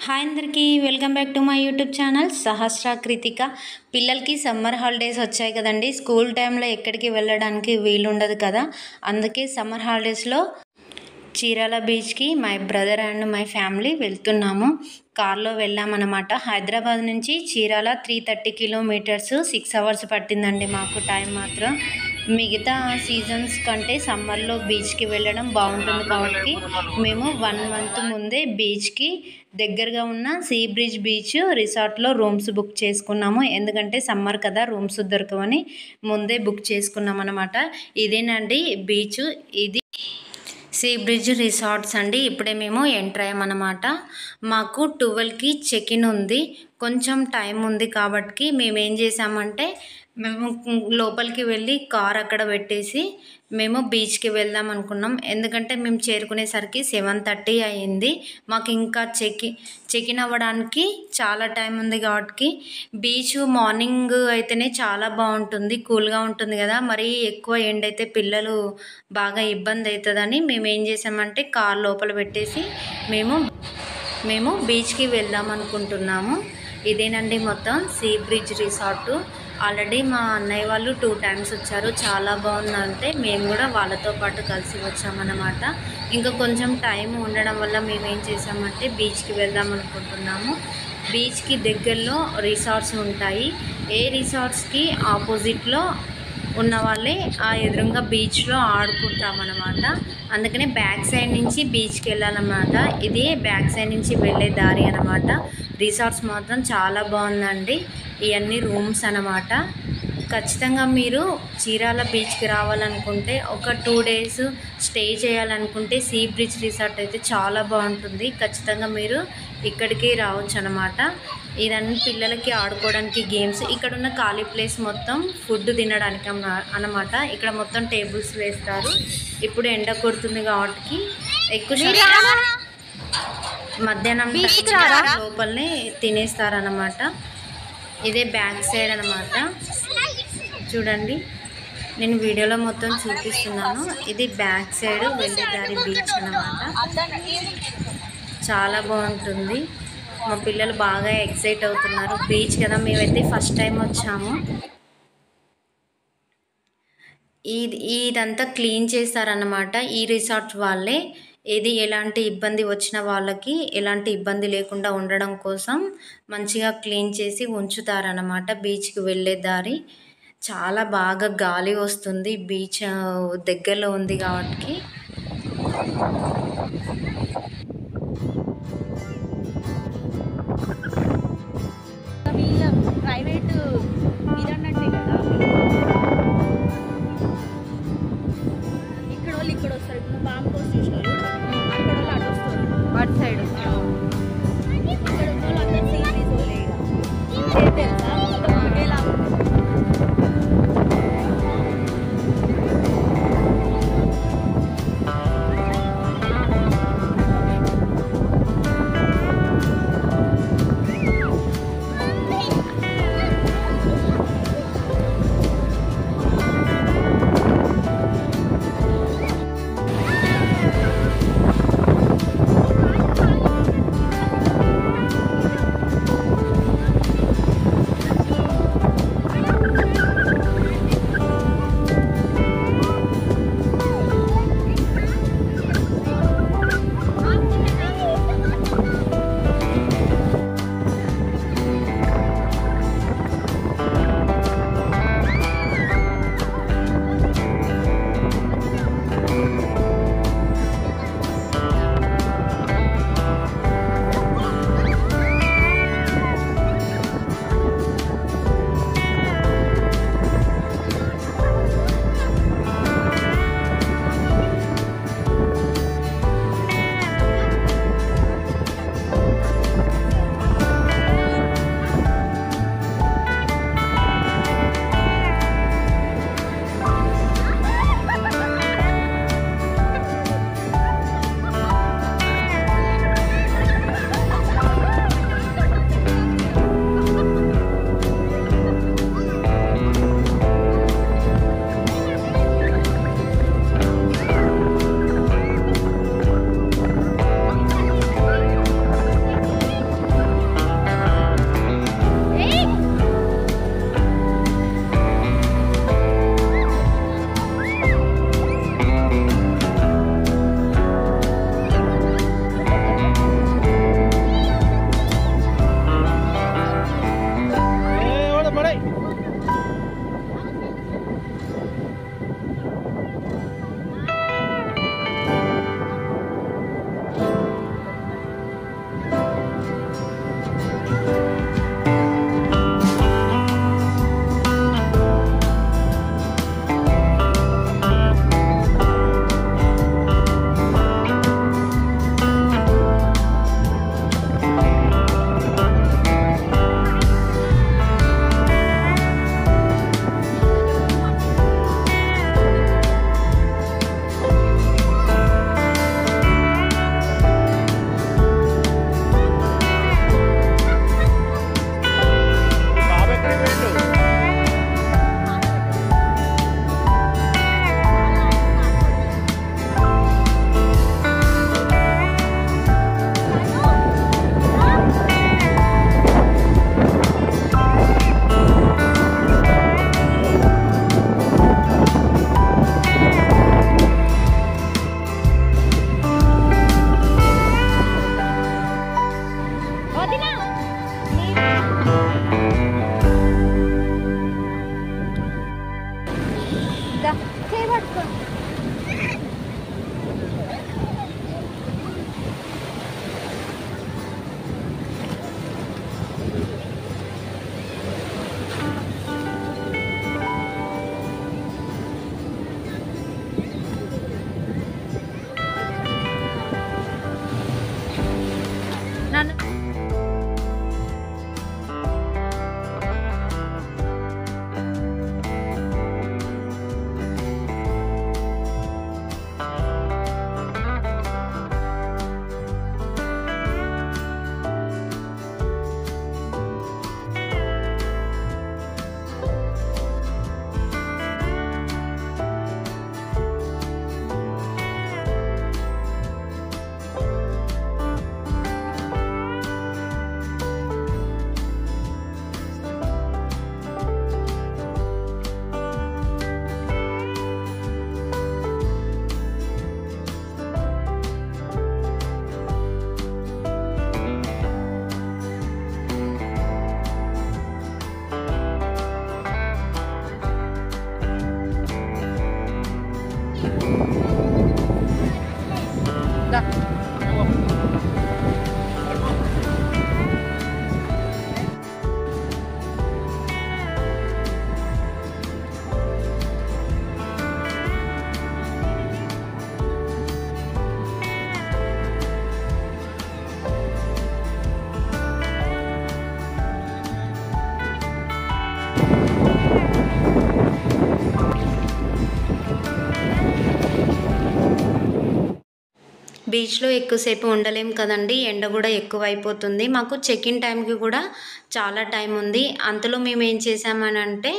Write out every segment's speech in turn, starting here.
Hi అందరికీ welcome back to my YouTube channel Sahasra Krithika. పిల్లలకి summer holidays వచ్చాయి కదండి. స్కూల్ టైంలో ఎక్కడికి వెళ్ళడానికి వీలు ఉండదు కదా. అందుకే సమ్మర్ హాలిడేస్లో చీరాల బీచ్కి my brother and my family వెళ్తున్నాము. కార్లో వెళ్ళామన్నమాట. హైదరాబాద్ నుంచి చీరాల 330 కిలోమీటర్స్, 6 అవర్స్ పట్టిందండి మాకు టైం మాత్రం. మిగతా సీజన్స్ కంటే సమ్మర్లో బీచ్కి వెళ్ళడం బాగుంటుంది కాబట్టి మేము 1 మంత్ ముందే బీచ్కి దగ్గరగా ఉన్న సీ బ్రిడ్జ్ బీచ్ రిసార్ట్లో రూమ్స్ బుక్ చేసుకున్నాము. ఎందుకంటే సమ్మర్ కదా, రూమ్స్ దొరకవని ముందే బుక్ చేసుకున్నాం అన్నమాట. ఇదేనండి బీచ్, ఇది సీ బ్రిడ్జ్ రిసార్ట్స్ అండి. ఇప్పుడే మేము ఎంటర్ అయ్యామన్నమాట. మాకు 12కి చెక్ ఇన్ ఉంది. కొంచెం టైం ఉంది కాబట్టి మేము ఏం చేసామంటే మేము లోపలికి వెళ్ళి కార్ అక్కడ పెట్టేసి మేము బీచ్కి వెళ్దాం అనుకున్నాం. ఎందుకంటే మేము చేరుకునేసరికి 7:30 అయ్యింది. మాకు ఇంకా చెక్ ఇన్ అవ్వడానికి చాలా టైం ఉంది కాబట్టి బీచ్ మార్నింగ్ అయితేనే చాలా బాగుంటుంది, కూల్గా ఉంటుంది కదా. మరీ ఎక్కువ ఎండ అయితే పిల్లలు బాగా ఇబ్బంది అవుతుందని మేము ఏం చేసామంటే కార్ లోపల పెట్టేసి మేము బీచ్కి వెళ్దాం అనుకుంటున్నాము. ఇదేనండి మొత్తం సీ బ్రిడ్జ్ రిసార్టు. ఆల్రెడీ మా అన్నయ్య వాళ్ళు 2 టైమ్స్ వచ్చారు. చాలా బాగుందంటే మేము కూడా వాళ్ళతో పాటు కలిసి వచ్చామన్నమాట. ఇంకా కొంచెం టైం ఉండడం వల్ల మేము ఏం చేసామంటే బీచ్కి వెళ్దాం అనుకుంటున్నాము. బీచ్కి దగ్గరలో రిసార్ట్స్ ఉంటాయి. ఏ రిసార్ట్స్కి ఆపోజిట్లో ఉన్న వాళ్ళే ఆ ఎదురుగా బీచ్లో ఆడుకుంటామన్నమాట. అందుకనే బ్యాక్ సైడ్ నుంచి బీచ్కి వెళ్ళాలన్నమాట. ఇది బ్యాక్ సైడ్ నుంచి వెళ్ళే దారి అన్నమాట. రిసార్ట్స్ మాత్రం చాలా బాగుందండి. ఇవన్నీ రూమ్స్ అన్నమాట. ఖచ్చితంగా మీరు చీరాల బీచ్కి రావాలనుకుంటే ఒక 2 డేస్ స్టే చేయాలనుకుంటే సీ బ్రిడ్జ్ రిసార్ట్ అయితే చాలా బాగుంటుంది. ఖచ్చితంగా మీరు ఇక్కడికి రావచ్చు అన్నమాట. ఇదన్నీ పిల్లలకి ఆడుకోవడానికి గేమ్స్. ఇక్కడ ఉన్న ఖాళీ ప్లేస్ మొత్తం ఫుడ్ తినడానికి అన్నమాట. ఇక్కడ మొత్తం టేబుల్స్ వేస్తారు. ఇప్పుడు ఎండ కొడుతుంది కాబట్టి ఎక్కువ మధ్యాహ్నం లోపలనే తినేస్తారన్నమాట. ఇదే బ్యాక్ సైడ్ అన్నమాట. చూడండి, నేను వీడియోలో మొత్తం చూపిస్తున్నాను. ఇది బ్యాక్ సైడ్ వెళ్ళే దారి బీచ్ అన్నమాట. చాలా బాగుంటుంది. మా పిల్లలు బాగా ఎక్సైట్ అవుతున్నారు. బీచ్ కదా, మేమైతే ఫస్ట్ టైం వచ్చాము. ఇదంతా క్లీన్ చేస్తారన్నమాట ఈ రిసార్ట్ వాళ్ళే. ఏది ఎలాంటి ఇబ్బంది వచ్చిన వాళ్ళకి ఎలాంటి ఇబ్బంది లేకుండా ఉండడం కోసం మంచిగా క్లీన్ చేసి ఉంచుతారన్నమాట. బీచ్కి వెళ్ళే దారి చాలా బాగా గాలి వస్తుంది. బీచ్ దగ్గరలో ఉంది కాబట్టి ప్రైవేట్ మీరన్నట్టే కదా. ఇక్కడ వాళ్ళు ఇక్కడ వస్తారు. ఇప్పుడు బాంబు కోసి చూసినారు, అక్కడ వాళ్ళు అటు వస్తారు, అటు సైడ్ ఇక్కడ ఉన్న వాళ్ళు అందరూ సీరీస్ వాళ్ళే. ఇక తెలుసా మొత్తం ఒకేలా బీచ్లో ఎక్కువసేపు ఉండలేం కదండి, ఎండ కూడా ఎక్కువ అయిపోతుంది. మాకు చెక్ ఇన్ టైంకి కూడా చాలా టైం ఉంది. అంతలో మేము ఏం చేసామని అంటే,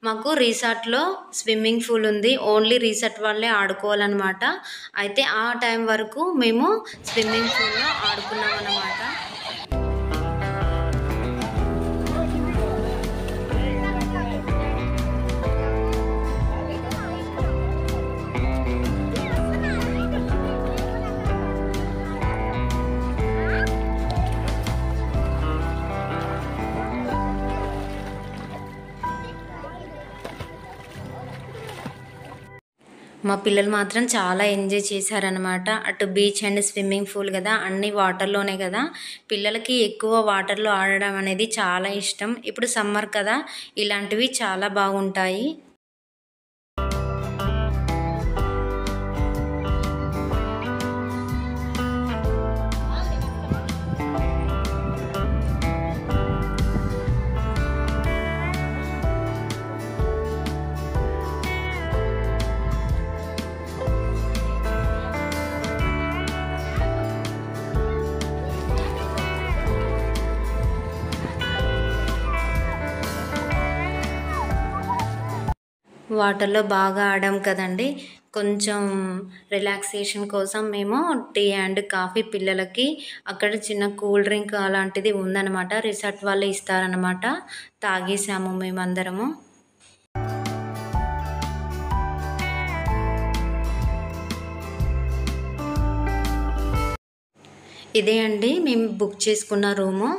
మాకు రిసార్ట్లో స్విమ్మింగ్ పూల్ ఉంది, ఓన్లీ రిసార్ట్ వాళ్ళే ఆడుకోవాలన్నమాట. అయితే ఆ టైం వరకు మేము స్విమ్మింగ్ పూల్లో ఆడుకున్నాం అన్నమాట. మా పిల్లలు మాత్రం చాలా ఎంజాయ్ చేశారనమాట. అటు బీచ్ అండ్ స్విమ్మింగ్ పూల్ కదా, అన్ని వాటర్లోనే కదా. పిల్లలకి ఎక్కువ వాటర్లో ఆడడం అనేది చాలా ఇష్టం. ఇప్పుడు సమ్మర్ కదా, ఇలాంటివి చాలా బాగుంటాయి. వాటర్లో బాగా ఆడాం కదండి. కొంచెం రిలాక్సేషన్ కోసం మేము టీ అండ్ కాఫీ పిల్లలకి అక్కడ చిన్న కూల్ డ్రింక్ అలాంటిది ఉందన్నమాట, రిసార్ట్ వాళ్ళు ఇస్తారనమాట. తాగేసాము మేమందరము. ఇదే అండి మేము బుక్ చేసుకున్న రూము.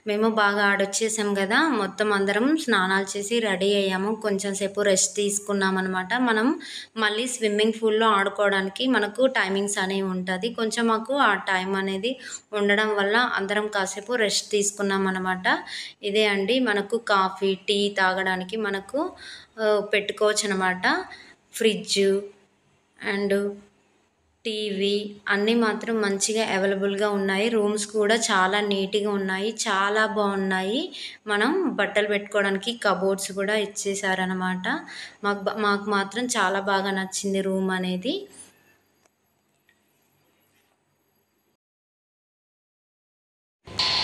మేము బాగా ఆడొచ్చేసాం కదా, మొత్తం అందరం స్నానాలు చేసి రెడీ అయ్యాము. కొంచెం సేపు రెస్ట్ తీసుకున్నాం అనమాట. మనం మళ్ళీ స్విమ్మింగ్ పూల్లో ఆడుకోవడానికి మనకు టైమింగ్స్ అనేవి ఉంటుంది. కొంచెం మాకు ఆ టైం అనేది ఉండడం వల్ల అందరం కాసేపు రెస్ట్ తీసుకున్నాం అనమాట. ఇదే అండి మనకు కాఫీ టీ తాగడానికి మనకు పెట్టుకోవచ్చు అనమాట. ఫ్రిడ్జ్ అండ్ టీవీ అన్నీ మాత్రం మంచిగా అవైలబుల్గా ఉన్నాయి. రూమ్స్ కూడా చాలా నీట్గా ఉన్నాయి, చాలా బాగున్నాయి. మనం బట్టలు పెట్టుకోవడానికి కబోర్డ్స్ కూడా ఇచ్చేసారనమాట. మాకు మాత్రం చాలా బాగా నచ్చింది రూమ్ అనేది.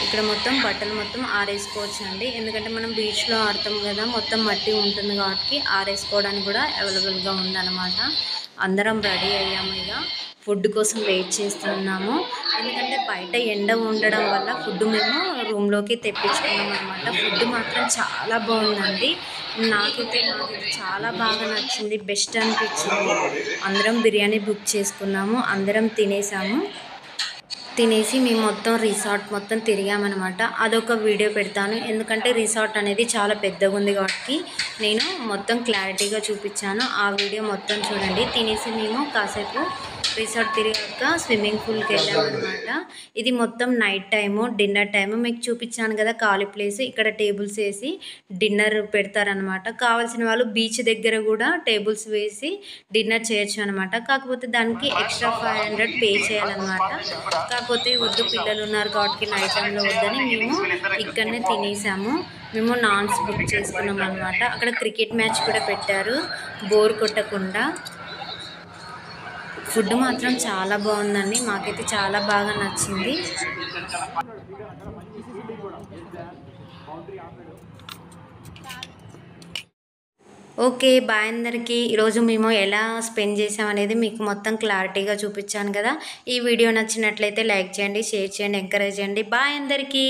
ఇక్కడ మొత్తం బట్టలు మొత్తం ఆరేసుకోవచ్చు అండి, ఎందుకంటే మనం బీచ్లో ఆడతాం కదా, మొత్తం మట్టి ఉంటుంది కాబట్టి ఆరేసుకోవడానికి కూడా అవైలబుల్గా ఉందన్నమాట. అందరం రెడీ అయ్యాము. ఇక ఫుడ్ కోసం వెయిట్ చేస్తున్నాము, ఎందుకంటే బయట ఎండ ఉండడం వల్ల ఫుడ్ మేము రూమ్లోకి తెప్పించుకున్నాం అనమాట. ఫుడ్ మాత్రం చాలా బాగుందండి. నాకైతే చాలా బాగా నచ్చింది, బెస్ట్ అనిపించింది. అందరం బిర్యానీ బుక్ చేసుకున్నాము, అందరం తినేసి మేము మొత్తం రిసార్ట్ మొత్తం తిరిగామన్నమాట. అదొక వీడియో పెడతాను, ఎందుకంటే రిసార్ట్ అనేది చాలా పెద్దగా ఉంది కాబట్టి నేను మొత్తం క్లారిటీగా చూపించాను. ఆ వీడియో మొత్తం చూడండి. తినేసి మేము కాసేపు రిసార్ట్ తిరిగాక స్విమ్మింగ్ పూల్కి వెళ్ళామన్నమాట. ఇది మొత్తం నైట్ టైము, డిన్నర్ టైము. మీకు చూపించాను కదా ఖాళీ ప్లేస్. ఇక్కడ టేబుల్స్ వేసి డిన్నర్ పెడతారనమాట. కావాల్సిన వాళ్ళు బీచ్ దగ్గర కూడా టేబుల్స్ వేసి డిన్నర్ చేయొచ్చు అనమాట. కాకపోతే దానికి ఎక్స్ట్రా 500 పే చేయాలన్నమాట. కాకపోతే వద్దు, పిల్లలు ఉన్నారు కాబట్టి నైట్ టైంలో వద్దని మేము ఇక్కడనే తినేసాము. మేము నాన్స్ బుక్ చేసుకున్నాం అనమాట. అక్కడ క్రికెట్ మ్యాచ్ కూడా పెట్టారు బోర్ కొట్టకుండా. ఫుడ్ మాత్రం చాలా బాగుందండి, మాకైతే చాలా బాగా నచ్చింది. ఓకే, బాయ్ అందరికీ. ఈరోజు మేము ఎలా స్పెండ్ చేసామనేది మీకు మొత్తం క్లారిటీగా చూపించాను కదా. ఈ వీడియో నచ్చినట్లయితే లైక్ చేయండి, షేర్ చేయండి, ఎంకరేజ్ చేయండి. బాయ్ అందరికీ.